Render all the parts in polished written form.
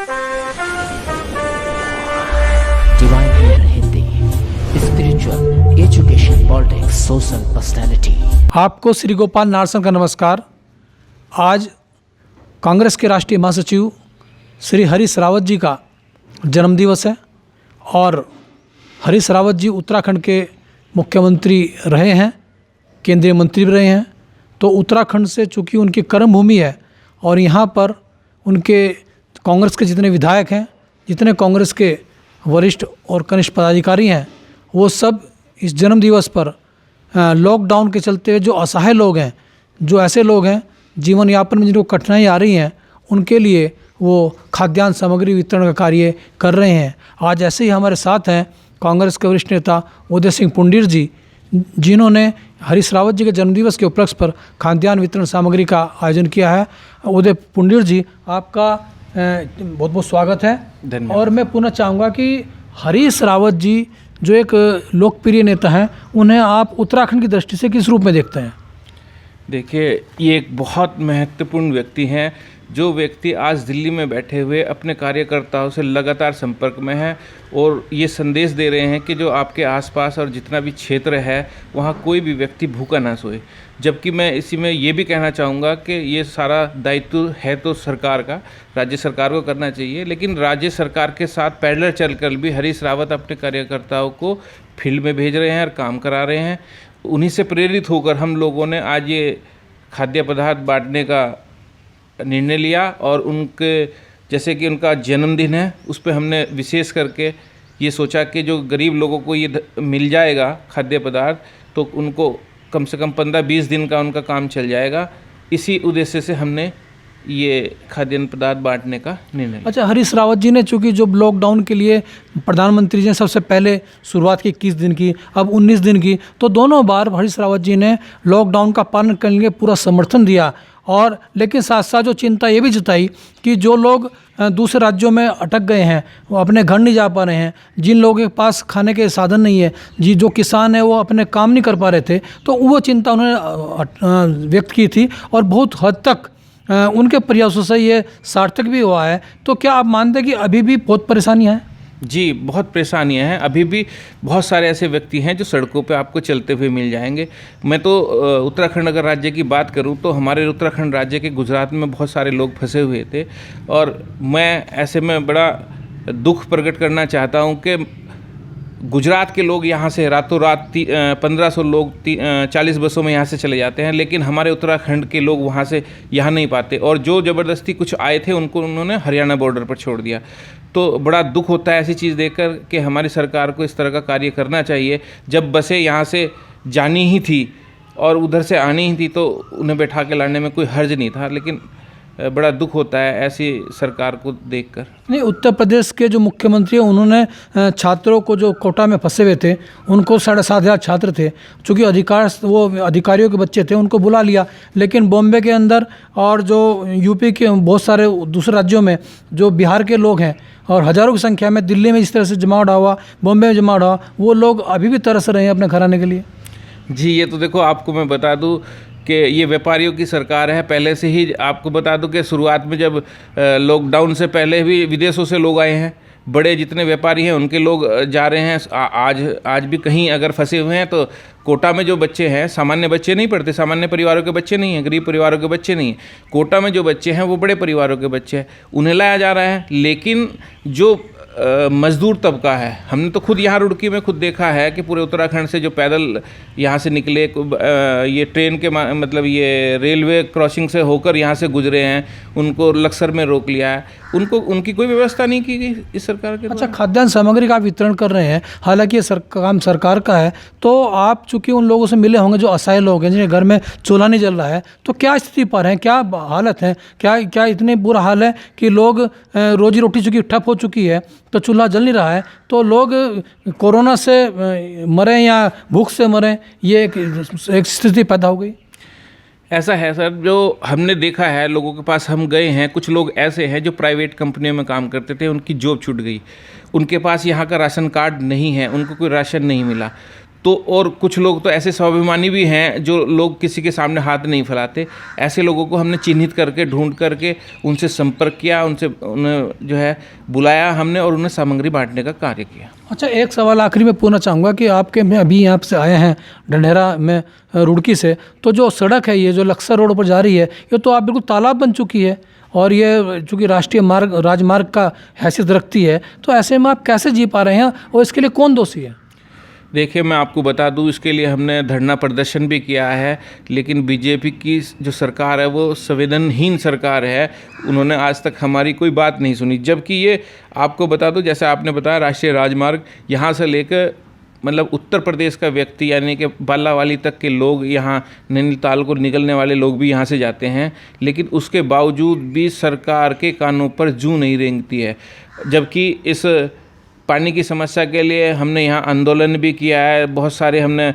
Divine Leader Hindi, Spiritual, Education, Politics, Social Personality। आपको श्री गोपाल नारसन का नमस्कार। आज कांग्रेस के राष्ट्रीय महासचिव श्री हरीश रावत जी का जन्मदिवस है और हरीश रावत जी उत्तराखंड के मुख्यमंत्री रहे हैं, केंद्रीय मंत्री भी रहे हैं। तो उत्तराखंड से चूँकि उनकी कर्मभूमि है और यहाँ पर उनके कांग्रेस के जितने विधायक हैं, जितने कांग्रेस के वरिष्ठ और कनिष्ठ पदाधिकारी हैं, वो सब इस जन्मदिवस पर लॉकडाउन के चलते हुए जो असहाय लोग हैं, जो ऐसे लोग हैं जीवन यापन में जिनको कठिनाई आ रही हैं, उनके लिए वो खाद्यान्न सामग्री वितरण का कार्य कर रहे हैं। आज ऐसे ही हमारे साथ हैं कांग्रेस के वरिष्ठ नेता उदय सिंह पुंडीर जी, जिन्होंने हरीश रावत जी के जन्मदिवस के उपलक्ष्य पर खाद्यान्न वितरण सामग्री का आयोजन किया है। उदय पुंडीर जी, आपका बहुत बहुत स्वागत है। और मैं पुनः चाहूँगा कि हरीश रावत जी जो एक लोकप्रिय नेता हैं, उन्हें आप उत्तराखंड की दृष्टि से किस रूप में देखते हैं? देखिए, ये एक बहुत महत्वपूर्ण व्यक्ति हैं। जो व्यक्ति आज दिल्ली में बैठे हुए अपने कार्यकर्ताओं से लगातार संपर्क में हैं और ये संदेश दे रहे हैं कि जो आपके आसपास और जितना भी क्षेत्र है वहाँ कोई भी व्यक्ति भूखा ना सोए। जबकि मैं इसी में ये भी कहना चाहूँगा कि ये सारा दायित्व है तो सरकार का, राज्य सरकार को करना चाहिए, लेकिन राज्य सरकार के साथ पैरेलल चलकर भी हरीश रावत अपने कार्यकर्ताओं को फील्ड में भेज रहे हैं और काम करा रहे हैं। उन्हीं से प्रेरित होकर हम लोगों ने आज ये खाद्य पदार्थ बांटने का निर्णय लिया और उनके जैसे कि उनका जन्मदिन है, उस पर हमने विशेष करके ये सोचा कि जो गरीब लोगों को ये मिल जाएगा खाद्य पदार्थ, तो उनको कम से कम 15-20 दिन का उनका काम चल जाएगा। इसी उद्देश्य से हमने ये खाद्यान्न पदार्थ बांटने का निर्णय लिया। अच्छा, हरीश रावत जी ने चूँकि जो लॉकडाउन के लिए प्रधानमंत्री जी ने सबसे पहले शुरुआत की 21 दिन की, अब 19 दिन की, तो दोनों बार हरीश रावत जी ने लॉकडाउन का पालन करने के लिए पूरा समर्थन दिया। और लेकिन साथ साथ जो चिंता ये भी जताई कि जो लोग दूसरे राज्यों में अटक गए हैं, वो अपने घर नहीं जा पा रहे हैं, जिन लोगों के पास खाने के साधन नहीं है, जी जो किसान है वो अपने काम नहीं कर पा रहे थे, तो वो चिंता उन्होंने व्यक्त की थी और बहुत हद तक उनके प्रयासों से ये सार्थक भी हुआ है। तो क्या आप मानते हैं कि अभी भी बहुत परेशानियाँ हैं? जी, बहुत परेशानियां हैं। अभी भी बहुत सारे ऐसे व्यक्ति हैं जो सड़कों पे आपको चलते हुए मिल जाएंगे। मैं तो उत्तराखंड अगर राज्य की बात करूं तो हमारे उत्तराखंड राज्य के गुजरात में बहुत सारे लोग फंसे हुए थे और मैं ऐसे में बड़ा दुख प्रकट करना चाहता हूं कि गुजरात के लोग यहाँ से रातों रात 1500 लोग 40 बसों में यहाँ से चले जाते हैं, लेकिन हमारे उत्तराखंड के लोग वहाँ से यहाँ नहीं पाते और जो ज़बरदस्ती कुछ आए थे उनको उन्होंने हरियाणा बॉर्डर पर छोड़ दिया। तो बड़ा दुख होता है ऐसी चीज़ देखकर कि हमारी सरकार को इस तरह का कार्य करना चाहिए। जब बसें यहाँ से जानी ही थी और उधर से आनी ही थी तो उन्हें बैठा के लाने में कोई हर्ज नहीं था, लेकिन बड़ा दुख होता है ऐसी सरकार को देखकर। नहीं, उत्तर प्रदेश के जो मुख्यमंत्री हैं उन्होंने छात्रों को जो कोटा में फंसे हुए थे, उनको 7,500 छात्र थे, चूँकि अधिकारियों के बच्चे थे, उनको बुला लिया। लेकिन बॉम्बे के अंदर और जो यूपी के बहुत सारे दूसरे राज्यों में जो बिहार के लोग हैं और हज़ारों की संख्या में दिल्ली में इस तरह से जमावट हुआ, बॉम्बे में जमावट हुआ, वो लोग अभी भी तरस रहे हैं अपने घर आने के लिए। जी, ये तो देखो, आपको मैं बता दूं कि ये व्यापारियों की सरकार है। पहले से ही आपको बता दूं कि शुरुआत में जब लॉकडाउन से पहले भी विदेशों से लोग आए हैं, बड़े जितने व्यापारी हैं उनके लोग जा रहे हैं। आज भी कहीं अगर फंसे हुए हैं तो कोटा में जो बच्चे हैं, सामान्य बच्चे नहीं पढ़ते, सामान्य परिवारों के बच्चे नहीं हैं, गरीब परिवारों के बच्चे नहीं हैं। कोटा में जो बच्चे हैं वो बड़े परिवारों के बच्चे हैं, उन्हें लाया जा रहा है। लेकिन जो मज़दूर तबका है, हमने तो खुद यहाँ रुड़की में खुद देखा है कि पूरे उत्तराखंड से जो पैदल यहाँ से निकले, ये ट्रेन के मतलब ये रेलवे क्रॉसिंग से होकर यहाँ से गुजरे हैं, उनको लक्सर में रोक लिया है, उनकी कोई व्यवस्था नहीं की गई इस सरकार के। अच्छा, खाद्यान्न सामग्री का वितरण कर रहे हैं, हालांकि ये काम सरकार का है, तो आप चूँकि उन लोगों से मिले होंगे जो असहाय लोग हैं, जिन्हें घर में चूल्हा नहीं जल रहा है, तो क्या स्थिति पर हैं, क्या हालत है, क्या इतने बुरा हाल है कि लोग रोजी रोटी चूँकि ठप हो चुकी है तो चूल्हा जल नहीं रहा है, तो लोग कोरोना से मरें या भूख से मरें, ये एक स्थिति पैदा हो गई? ऐसा है सर, जो हमने देखा है, लोगों के पास हम गए हैं, कुछ लोग ऐसे हैं जो प्राइवेट कंपनियों में काम करते थे, उनकी जॉब छूट गई, उनके पास यहाँ का राशन कार्ड नहीं है, उनको कोई राशन नहीं मिला, तो और कुछ लोग तो ऐसे स्वाभिमानी भी हैं जो लोग किसी के सामने हाथ नहीं फैलाते। ऐसे लोगों को हमने चिन्हित करके ढूंढ करके उनसे संपर्क किया, उन्हें जो है बुलाया हमने और उन्हें सामग्री बांटने का कार्य किया। अच्छा, एक सवाल आखिरी में पूछना चाहूँगा कि आपके में अभी यहाँ से आए हैं ढंढेरा में रुड़की से, तो जो सड़क है ये जो लक्सर रोड पर जा रही है, ये तो आप बिल्कुल तालाब बन चुकी है और ये चूँकि राष्ट्रीय मार्ग राजमार्ग का हैसियत रखती है, तो ऐसे में आप कैसे जी पा रहे हैं और इसके लिए कौन दोषी है? देखिए, मैं आपको बता दूं, इसके लिए हमने धरना प्रदर्शन भी किया है, लेकिन बीजेपी की जो सरकार है वो संवेदनहीन सरकार है। उन्होंने आज तक हमारी कोई बात नहीं सुनी। जबकि ये आपको बता दूं, जैसे आपने बताया राष्ट्रीय राजमार्ग, यहाँ से लेकर मतलब उत्तर प्रदेश का व्यक्ति यानी कि बालावाली तक के लोग, यहाँ नैनीताल को निकलने वाले लोग भी यहाँ से जाते हैं, लेकिन उसके बावजूद भी सरकार के कानों पर जूं नहीं रेंगती है। जबकि इस पानी की समस्या के लिए हमने यहाँ आंदोलन भी किया है, बहुत सारे हमने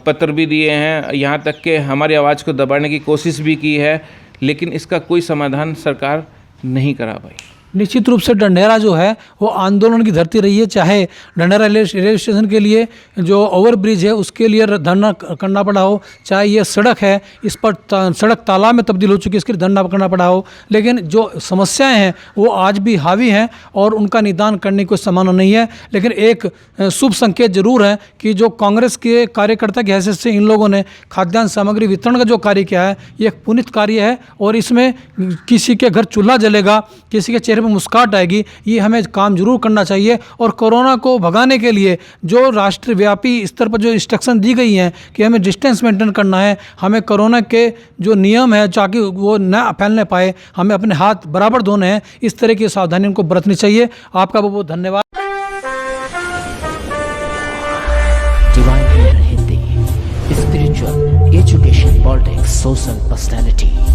पत्र भी दिए हैं, यहाँ तक कि हमारी आवाज़ को दबाने की कोशिश भी की है, लेकिन इसका कोई समाधान सरकार नहीं करा पाई। निश्चित रूप से ढंढेरा जो है वो आंदोलन की धरती रही है। चाहे ढंढेरा रेलवे स्टेशन के लिए जो ओवरब्रिज है उसके लिए धरना करना पड़ा हो, चाहे ये सड़क है इस पर सड़क तालाब में तब्दील हो चुकी है इसके लिए धरना करना पड़ा हो, लेकिन जो समस्याएं हैं वो आज भी हावी हैं और उनका निदान करने की कोई संभावना नहीं है। लेकिन एक शुभ संकेत जरूर है कि जो कांग्रेस के कार्यकर्ता की हैसियत से इन लोगों ने खाद्यान्न सामग्री वितरण का जो कार्य किया है ये एक पुनीत कार्य है और इसमें किसी के घर चूल्हा जलेगा, किसी के चेहरे में मुस्कान आएगी, ये हमें काम जरूर करना चाहिए। और कोरोना को भगाने के लिए जो राष्ट्रव्यापी स्तर पर जो इंस्ट्रक्शन दी गई हैं कि हमें डिस्टेंस मेंटेन करना है, हमें कोरोना के जो नियम है ताकि वो न फैलने पाए, हमें अपने हाथ बराबर धोने हैं, इस तरह की सावधानी उनको बरतनी चाहिए। आपका बहुत बहुत धन्यवाद। Divine Leader Hindi, spiritual, education, politics, social personality.